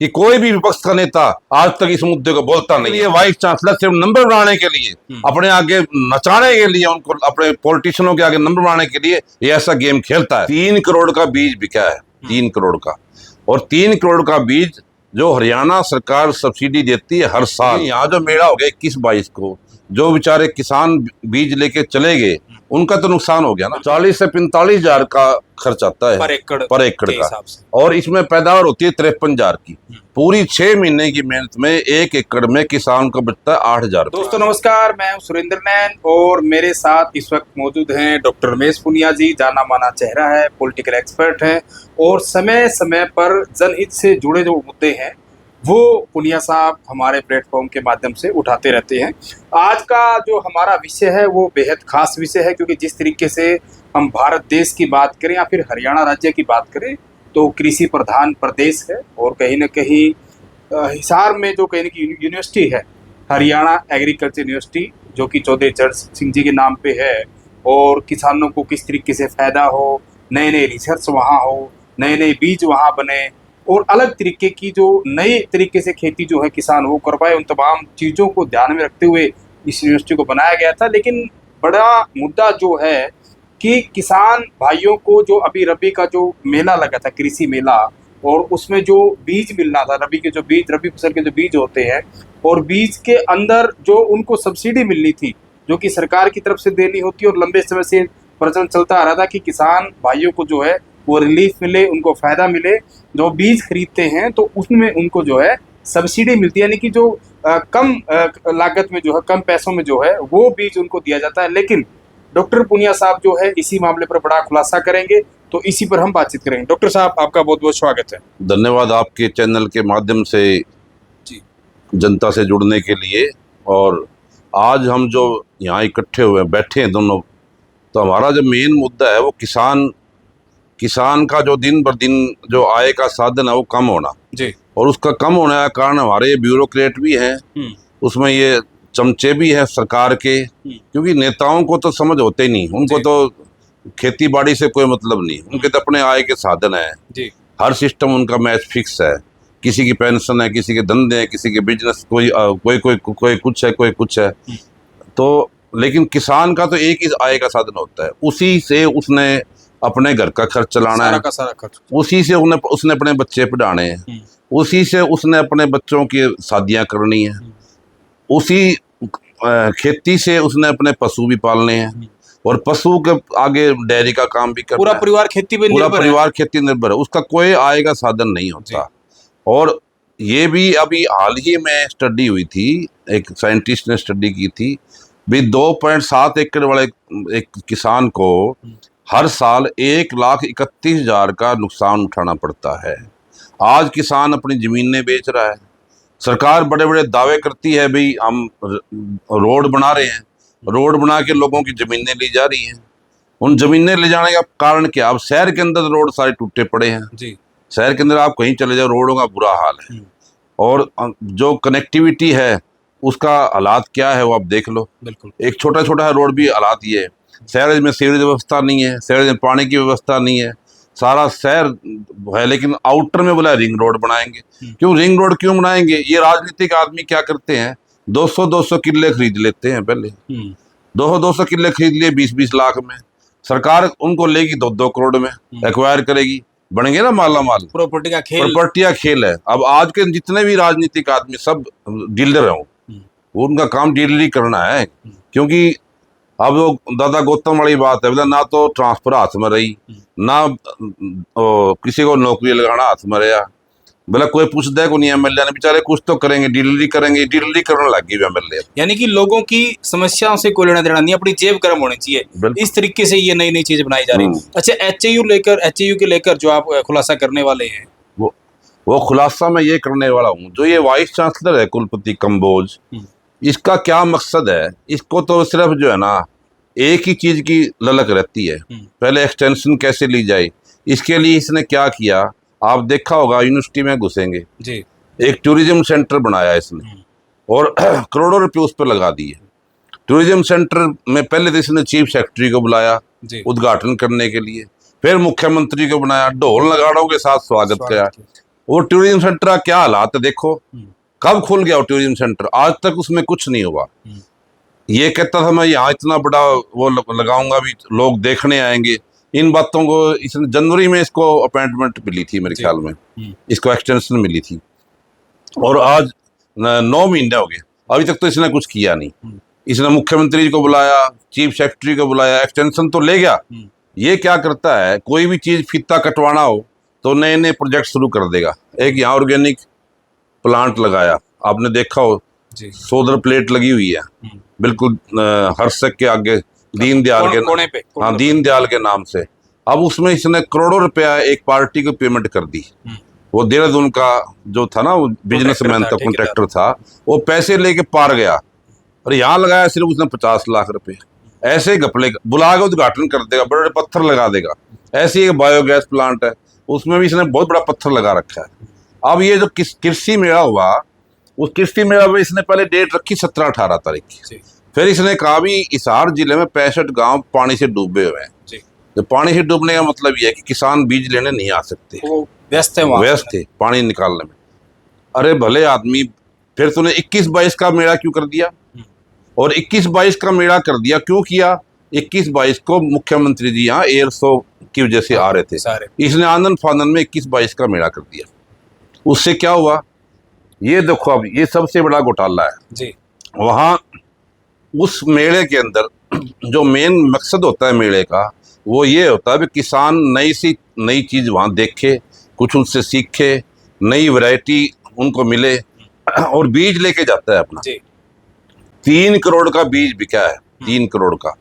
कि कोई भी विपक्ष का नेता आज तक इस मुद्दे को बोलता नहीं है। वाइस चांसलर सिर्फ नंबर बनाने के लिए, अपने आगे नचाने के लिए, उनको अपने पॉलिटिशियनों के आगे नंबर बनाने के लिए ये ऐसा गेम खेलता है। 3 करोड़ का बीज बिका है, 3 करोड़ का, और 3 करोड़ का बीज जो हरियाणा सरकार सब्सिडी देती है हर साल। यहाँ जो मेला हो गया 21-22 को, जो बेचारे किसान बीज लेके चले गए, उनका तो नुकसान हो गया ना। 40 से 45 हजार का खर्च आता है पर एकड़ का, और इसमें पैदावार होती है 53,000 की। पूरी 6 महीने की मेहनत में 1 एकड़ में किसान को बचता है 8,000। दोस्तों नमस्कार, मैं हूं सुरेंद्र नैन और मेरे साथ इस वक्त मौजूद हैं डॉक्टर रमेश पुनिया जी। जाना माना चेहरा है, पॉलिटिकल एक्सपर्ट हैं और समय समय पर जनहित से जुड़े जो मुद्दे हैं वो पुनिया साहब हमारे प्लेटफॉर्म के माध्यम से उठाते रहते हैं। आज का जो हमारा विषय है वो बेहद खास विषय है, क्योंकि जिस तरीके से हम भारत देश की बात करें या फिर हरियाणा राज्य की बात करें तो कृषि प्रधान प्रदेश है, और कहीं ना कहीं हिसार में जो कहीं ना कहीं यूनिवर्सिटी है, हरियाणा एग्रीकल्चर यूनिवर्सिटी, जो कि चौधरी चरण सिंह जी के नाम पे है, और किसानों को किस तरीके से फायदा हो, नए नए रिसर्च वहाँ हो, नए नए बीज वहाँ बने, और अलग तरीके की जो नए तरीके से खेती जो है किसान वो कर पाए, उन तमाम चीज़ों को ध्यान में रखते हुए इस यूनिवर्सिटी को बनाया गया था। लेकिन बड़ा मुद्दा जो है कि किसान भाइयों को जो अभी रबी का जो मेला लगा था, कृषि मेला, और उसमें जो बीज मिलना था, रबी के जो बीज, रबी फसल के जो बीज होते हैं, और बीज के अंदर जो उनको सब्सिडी मिलनी थी जो कि सरकार की तरफ से देनी होती है, और लंबे समय से प्रचलन चलता आ रहा था कि किसान भाइयों को जो है वो रिलीफ मिले, उनको फायदा मिले। जो बीज खरीदते हैं तो उसमें उनको जो है सब्सिडी मिलती है, यानी कि जो कम लागत में जो है, कम पैसों में जो है वो बीज उनको दिया जाता है। लेकिन डॉक्टर पुनिया साहब जो है इसी मामले पर बड़ा खुलासा करेंगे, तो इसी पर हम बातचीत करेंगे। डॉक्टर साहब, आपका बहुत बहुत स्वागत है। धन्यवाद आपके चैनल के माध्यम से जी जनता से जुड़ने के लिए। और आज हम जो यहाँ इकट्ठे हुए बैठे हैं दोनों, तो हमारा जो मेन मुद्दा है वो किसान का जो दिन बर दिन जो आय का साधन है वो कम होना जी, और उसका कम होने का कारण हमारे ब्यूरोक्रेट भी हैं, उसमें ये चमचे भी हैं सरकार के, क्योंकि नेताओं को तो समझ होते ही नहीं, उनको तो खेती बाड़ी से कोई मतलब नहीं, उनके तो अपने आय के साधन है जी, हर सिस्टम उनका मैच फिक्स है। किसी की पेंशन है, किसी के धंधे हैं, किसी के बिजनेस, कोई कुछ है, कोई कुछ है। तो लेकिन किसान का तो एक ही आय का साधन होता है, उसी से उसने अपने घर का खर्च चलाना है, सारा खर्च उसी से उसने अपने बच्चे पढ़ाने हैं, उसी से उसने अपने बच्चों की शादियां करनी है, उसी खेती से उसने अपने पशु भी पालने हैं, और पशु के आगे डेयरी का काम भी करना पूरा है। परिवार खेती पे पूरा निर्भर है। परिवार खेती निर्भर है, उसका कोई आय का साधन नहीं होता। और ये भी अभी हाल ही में स्टडी हुई थी, एक साइंटिस्ट ने स्टडी की थी भी, 2.7 एकड़ वाले एक किसान को हर साल 1,31,000 का नुकसान उठाना पड़ता है। आज किसान अपनी जमीनें बेच रहा है, सरकार बड़े बड़े दावे करती है भाई हम रोड बना रहे हैं, रोड बना के लोगों की जमीनें ली जा रही हैं। उन जमीनें ले जाने का कारण क्या? अब शहर के अंदर रोड सारे टूटे पड़े हैं जी, शहर के अंदर आप कहीं चले जाओ, रोडों का बुरा हाल है, और जो कनेक्टिविटी है उसका हालात क्या है वो आप देख लो। बिल्कुल। एक छोटा छोटा रोड भी हालात ये है, शहर में सीवरेज व्यवस्था नहीं है, शहर में पानी की व्यवस्था नहीं है, सारा शहर है, लेकिन आउटर में बोला रिंग रोड बनाएंगे। क्यों रिंग रोड क्यों बनाएंगे? ये राजनीतिक आदमी क्या करते हैं, 200 किले खरीद लेते हैं पहले, 200 किले खरीद लिए 20-20 लाख में, सरकार उनको लेगी 2-2 करोड़ में एक्वायर करेगी, बनेंगे ना माला माल। प्रॉपर्टी का खेल, प्रॉपर्टी का खेल है। अब आज के जितने भी राजनीतिक आदमी सब डीलर हैं, वो उनका काम डीलरी करना है, क्योंकि अब वो दादा गौतम वाली बात है, ना तो ट्रांसफर हाथ में रही, ना किसी को नौकरी लगाना हाथ में रहा, बोला कोई पूछ दे को नहीं। एमएलए ने बेचारे कुछ तो करेंगे, डीलरी करेंगे, डीलरी करने लग गई एमएलए। यानी कि लोगों की समस्याओं से कोई लेना देना नहीं, अपनी जेब गर्म होनी चाहिए, इस तरीके से ये नई नई चीजें बनाई जा रही है। अच्छा, एचएयू के लेकर जो आप खुलासा करने वाले हैं, वो खुलासा मैं ये करने वाला हूँ, जो ये वाइस चांसलर है कुलपति कंबोज, इसका क्या मकसद है? इसको तो सिर्फ जो है ना एक ही चीज की ललक रहती है, पहले एक्सटेंशन कैसे ली जाए। इसके लिए इसने क्या किया, आप देखा होगा, यूनिवर्सिटी में घुसेंगे जी, एक टूरिज्म सेंटर बनाया इसने, और करोड़ों रुपए उस पर लगा दिए। टूरिज्म सेंटर में पहले तो इसने चीफ सेक्रेटरी को बुलाया उद्घाटन करने के लिए, फिर मुख्यमंत्री को बनाया, ढोल नगाड़ों के साथ स्वागत किया, वो टूरिज्म सेंटर का क्या हालात है देखो, कब खुल गया वो टूरिज्म सेंटर, आज तक उसमें कुछ नहीं हुआ। ये कहता था मैं यहाँ इतना बड़ा वो लगाऊंगा भी लोग देखने आएंगे, इन बातों को इसने जनवरी में इसको अपॉइंटमेंट मिली थी मेरे ख्याल में, इसको एक्सटेंशन मिली थी, और आज 9 महीने हो गए, अभी तक तो इसने कुछ किया नहीं। इसने मुख्यमंत्री जी को बुलाया, चीफ सेक्रेटरी को बुलाया, एक्सटेंशन तो ले गया। ये क्या करता है, कोई भी चीज फीता कटवाना हो तो नए नए प्रोजेक्ट शुरू कर देगा। एक यहाँ ऑर्गेनिक प्लांट लगाया, आपने देखा हो, सोलर प्लेट लगी हुई है बिल्कुल हर्षक के आगे, दीनदयाल के कोने पे, हाँ दीनदयाल के नाम से। अब उसमें इसने करोड़ों रुपया एक पार्टी को पेमेंट कर दी। वो देहरादून का जो था ना, वो बिजनेसमैन था, कॉन्ट्रैक्टर था, वो पैसे लेके पार गया, और यहाँ लगाया सिर्फ उसने 50 लाख रुपए। ऐसे घपले बुला के उद्घाटन कर देगा, बड़े बड़े पत्थर लगा देगा। ऐसी एक बायोगैस प्लांट है, उसमें भी इसने बहुत बड़ा पत्थर लगा रखा है। अब ये जो कृषि मेला हुआ, उस कृषि मेला में इसने पहले डेट रखी 17-18 तारीख की। फिर इसने कहा भी हिसार जिले में 65 गांव पानी से डूबे हुए हैं। तो पानी से डूबने का मतलब ये है कि किसान बीज लेने नहीं आ सकते, वो व्यस्त थे पानी निकालने में। अरे भले आदमी, फिर तूने 21-22 का मेला क्यों कर दिया? और 21-22 का मेला कर दिया क्यों किया? 21-22 को मुख्यमंत्री जी यहाँ एयर शो की वजह से आ रहे थे, इसने आनंद फानन में 21-22 का मेला कर दिया। उससे क्या हुआ, ये देखो, अब ये सबसे बड़ा घोटाला है जी। वहाँ उस मेले के अंदर जो मेन मकसद होता है मेले का, वो ये होता है कि किसान नई चीज वहाँ देखे, कुछ उनसे सीखे, नई वैरायटी उनको मिले, और बीज लेके जाता है अपना। 3 करोड़ का बीज बिका है, 3 करोड़ का,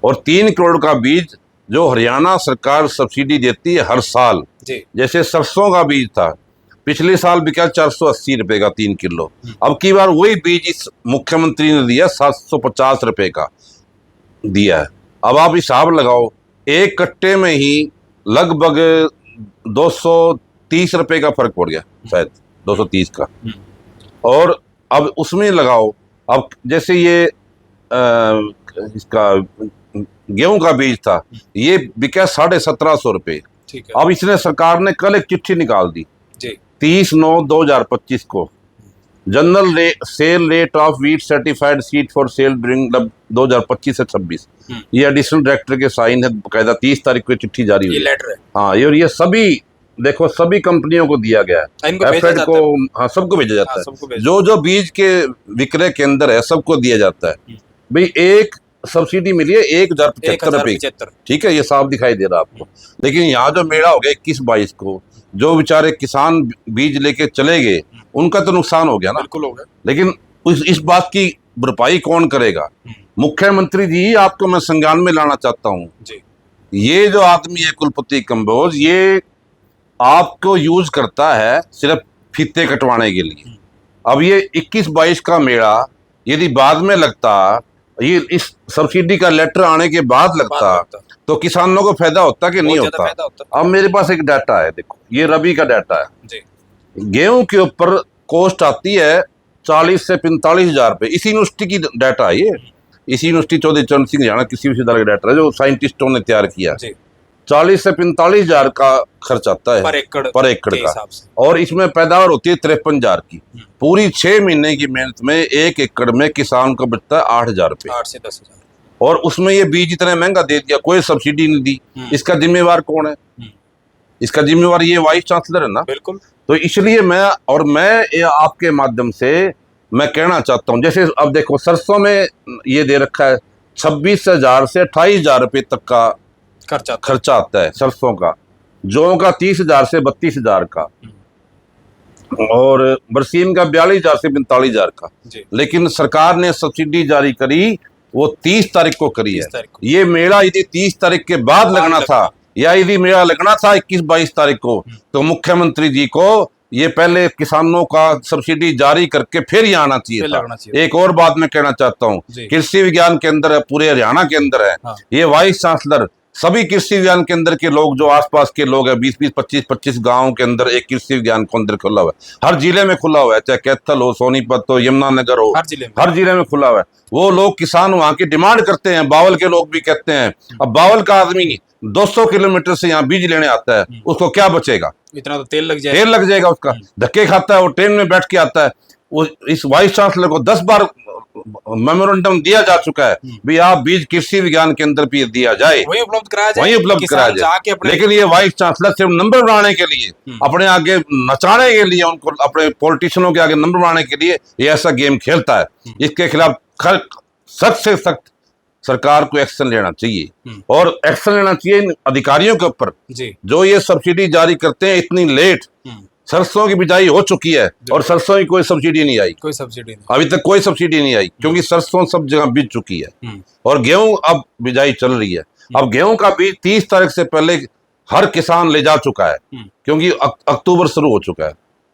और 3 करोड़ का बीज जो हरियाणा सरकार सब्सिडी देती है हर साल। जैसे सरसों का बीज था, पिछले साल बिका 480 रुपए का 3 किलो। अब की बार वही बीज इस मुख्यमंत्री ने दिया 750 रुपए का दिया है। अब आप हिसाब लगाओ, एक कट्टे में ही लगभग 230 रुपए का फर्क पड़ गया, शायद 230 का। और अब उसमें लगाओ, अब जैसे ये इसका गेहूं का बीज था, ये बिका 1750 रुपए। अब इसने सरकार ने कल एक चिट्ठी निकाल दी 30/9/2025 को, general cell rate of wheat certified seed for sale during 2025 से 26। ये एडिशनल डायरेक्टर के साइन है, बकायदा 30 तारीख को चिट्ठी जारी हुई, लेटर है। हाँ, और ये सभी देखो, सभी कंपनियों को दिया गया है, एफएड को, हाँ सबको भेजा जाता है। जो बीज के विक्रय केंद्र है सबको दिया जाता है। भाई एक सब्सिडी मिली है 1075 रुपए, ठीक है, ये साफ दिखाई दे रहा है आपको। लेकिन यहाँ जो मेला हो गया 21-22 को, जो बेचारे किसान बीज लेके चले गए, उनका तो नुकसान हो गया ना, बिल्कुल हो गया। लेकिन इस बात की भरपाई कौन करेगा? मुख्यमंत्री जी, आपको मैं संज्ञान में लाना चाहता हूँ, ये जो आदमी है कुलपति कंबोज, ये आपको यूज करता है सिर्फ फीते कटवाने के लिए। अब ये 21-22 का मेला यदि बाद में लगता, ये इस सब्सिडी का लेटर आने के बाद लगता, तो किसानों को फायदा होता कि नहीं होता? अब मेरे पास एक डाटा है, देखो, ये रबी का डाटा है। गेहूं के ऊपर कॉस्ट आती है 40 से 45 हजार रुपए। इसी यूनिवर्सिटी की डाटा है ये, इसी यूनिवर्सिटी चौधरी चरण सिंह हरियाणा कृषि विश्वविद्यालय का डाटा है, जो साइंटिस्टों ने तैयार किया। 40 से 45 हजार का खर्च आता है पर एकड़ का, और इसमें पैदावार होती है 53 हजार की। पूरी 6 महीने की मेहनत में 1 एकड़ में किसान को बचता है 8 हजार रुपए, 8 से 10 हजार। और उसमें ये बीज इतना महंगा दे दिया, कोई सब्सिडी नहीं दी। इसका जिम्मेवार कौन है? इसका जिम्मेवार ये वाइस चांसलर है ना, बिल्कुल। तो इसलिए मैं आपके माध्यम से मैं कहना चाहता हूँ, जैसे अब देखो, सरसों में ये दे रखा है 26,000 से 28,000 रुपए तक का खर्चा आता है सरसों का, जौ का 30,000 से 32,000 का, और बरसीम का 42,000 से 45,000 का। लेकिन सरकार ने सब्सिडी जारी करी, वो 30 तारीख को करी है। ये मेला यदि 30 तारीख के बाद लगना था, या यदि मेला लगना था 21-22 तारीख को, तो मुख्यमंत्री जी को ये पहले किसानों का सब्सिडी जारी करके फिर ये आना चाहिए था। एक और बात मैं कहना चाहता हूँ, कृषि विज्ञान केंद्र है, पूरे हरियाणा के अंदर है। ये वाइस चांसलर सभी कृषि विज्ञान केंद्र के लोग जो आसपास के लोग हैं 20-20, 25-25 गांव के अंदर एक कृषि विज्ञान केंद्र खुला हुआ है, हर जिले में खुला हुआ है, चाहे कैथल हो, सोनीपत हो, यमुनानगर हो, हर जिले में खुला हुआ है। वो लोग किसान वहां की डिमांड करते हैं, बावल के लोग भी कहते हैं। अब बावल का आदमी 200 किलोमीटर से यहाँ बीज लेने आता है, उसको क्या बचेगा? इतना तो तेल लग जाएगा, तेल लग जाएगा उसका, धक्के खाता है, वो ट्रेन में बैठ के आता है। वो इस वाइस चांसलर को 10 बार मेमोरेंडम दिया जा चुका है भी आप बीज कृषि विज्ञान केंद्र पे दिया जाए, वही उपलब्ध कराया जाए, वही उपलब्ध कराया जाए। लेकिन ये वाइस चांसलर सिर्फ नंबर बनाने के लिए, अपने आगे नचाने के लिए, उनको अपने पॉलिटिशियनों के आगे नंबर बनाने के लिए ये ऐसा गेम खेलता है। इसके खिलाफ सख्त से सख्त सरकार को एक्शन लेना चाहिए, और एक्शन लेना चाहिए इन अधिकारियों के ऊपर जो ये सब्सिडी जारी करते हैं इतनी लेट। सरसों की बिजाई हो चुकी है और सरसों की कोई सब्सिडी नहीं आई, कोई सब्सिडी नहीं, अभी तक कोई सब्सिडी नहीं आई, क्योंकि सरसों सब जगह बीत चुकी है और गेहूं अब बिजाई चल रही है। अब गेहूं का बीज 30 तारीख से पहले हर किसान ले जा चुका है, क्योंकि अक्टूबर शुरू हो चुका है।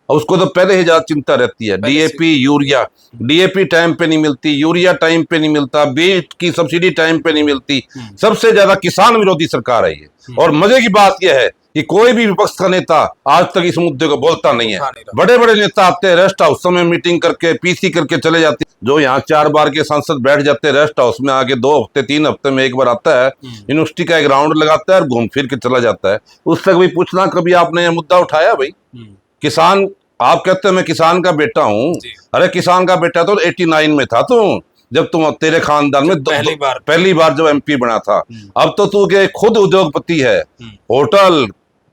और उसको तो पहले ही ज्यादा चिंता रहती है। डीएपी, यूरिया, डीएपी टाइम पे नहीं मिलती, यूरिया टाइम पे नहीं मिलता, बीज की सब्सिडी टाइम पे नहीं मिलती। सबसे ज्यादा किसान विरोधी सरकार है ये। और मजे की बात यह है कि कोई भी विपक्ष का नेता आज तक इस मुद्दे को बोलता नहीं है। बड़े बड़े नेता आते हैं रेस्ट हाउस में मीटिंग करके पीसी करके चले जाते हैं। जो यहाँ 4 बार के सांसद बैठ जाते हैं रेस्ट हाउस में, आगे 2 हफ्ते 3 हफ्ते में एक बार आता है, यूनिवर्सिटी का एक राउंड लगाता है और घूम फिर के चला जाता है। उस तक भी पूछना कभी आपने यह मुद्दा उठाया? भाई किसान, आप कहते हैं मैं किसान का बेटा हूँ, अरे किसान का बेटा तो 89 में था तू, जब तुम तेरे खानदान में पहली बार जब एमपी बना था। अब तो तू के खुद उद्योगपति है, होटल,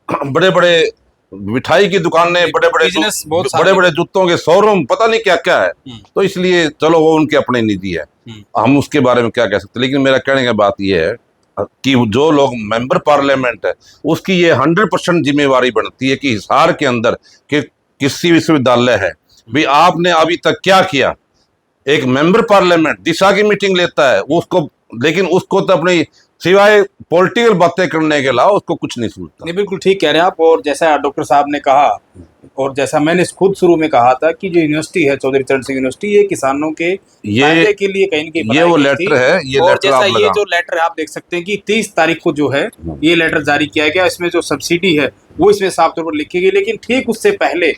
बड़े बड़े मिठाई की दुकानें, बड़े बड़े जूतों के शोरूम, पता नहीं क्या क्या है। तो इसलिए चलो वो उनके अपने निजी है, हम उसके बारे में क्या कह सकते। लेकिन मेरा कहने की बात यह है कि जो लोग मेंबर पार्लियामेंट है उसकी ये 100% जिम्मेवारी बनती है कि हिसार के अंदर के कृषि विश्वविद्यालय है भी आपने अभी तक क्या किया। एक मेंबर पार्लियामेंट दिशा की मीटिंग लेता है उसको, लेकिन उसको तो अपनी सिवाय पॉलिटिकल बातें करने के अलावा उसको कुछ नहीं सूझता। नहीं, बिल्कुल ठीक कह रहे हैं आप। और जैसा डॉक्टर साहब ने कहा और जैसा मैंने खुद शुरू में कहा था कि जो यूनिवर्सिटी है चौधरी चरण सिंह यूनिवर्सिटी, ये किसानों के फायदे के लिए कहीं न कहीं ये वो लेटर है। ये और जैसा ये जो लेटर है आप देख सकते हैं कि 30 तारीख को जो है ये लेटर जारी किया गया। इसमें जो सब्सिडी है वो इसमें साफ तौर पर लिखी गई। लेकिन ठीक उससे पहले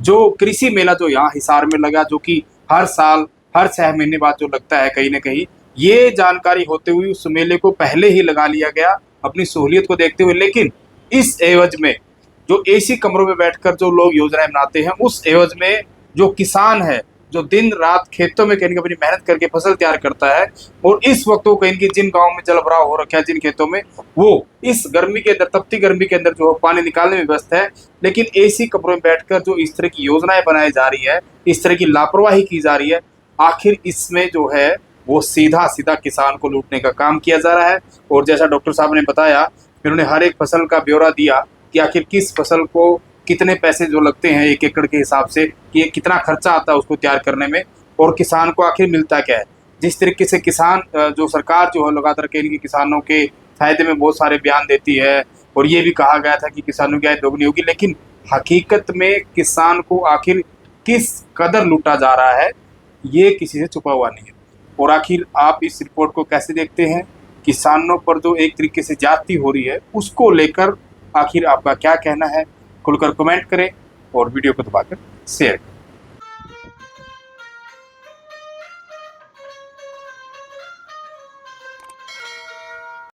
जो कृषि मेला जो यहाँ हिसार में लगा, जो कि हर साल हर 6 महीने बाद जो लगता है, कहीं ना कहीं ये जानकारी होते हुए उस मेले को पहले ही लगा लिया गया अपनी सहूलियत को देखते हुए। लेकिन इस एवज में जो एसी कमरों में बैठकर जो लोग योजनाएं बनाते हैं, उस एवज में जो किसान है जो दिन रात खेतों में कहीं अपनी मेहनत करके फसल तैयार करता है, और इस वक्त वो कहीं जिन गाँव में जल भराव हो रखा है, जिन खेतों में, वो इस गर्मी के अंदर, तपती गर्मी के अंदर जो पानी निकालने में व्यस्त है। लेकिन एसी कमरों में बैठकर जो इस तरह की योजनाएं बनाई जा रही है, इस तरह की लापरवाही की जा रही है, आखिर इसमें जो है वो सीधा सीधा किसान को लूटने का काम किया जा रहा है। और जैसा डॉक्टर साहब ने बताया, फिर उन्होंने हर एक फसल का ब्यौरा दिया कि आखिर किस फसल को कितने पैसे जो लगते हैं 1 एकड़ के हिसाब से, कि कितना खर्चा आता है उसको तैयार करने में, और किसान को आखिर मिलता क्या है। जिस तरीके से किसान जो सरकार जो है लगातार कहीं किसानों के फायदे में बहुत सारे बयान देती है, और ये भी कहा गया था कि किसानों की आय दोगुनी होगी, लेकिन हकीकत में किसान को आखिर किस कदर लूटा जा रहा है ये किसी से छुपा हुआ नहीं है। और आखिर आप इस रिपोर्ट को कैसे देखते हैं? किसानों पर जो एक तरीके से ज्यादती हो रही है उसको लेकर आखिर आपका क्या कहना है? खुलकर कमेंट करें और वीडियो को दबाकर शेयर करें।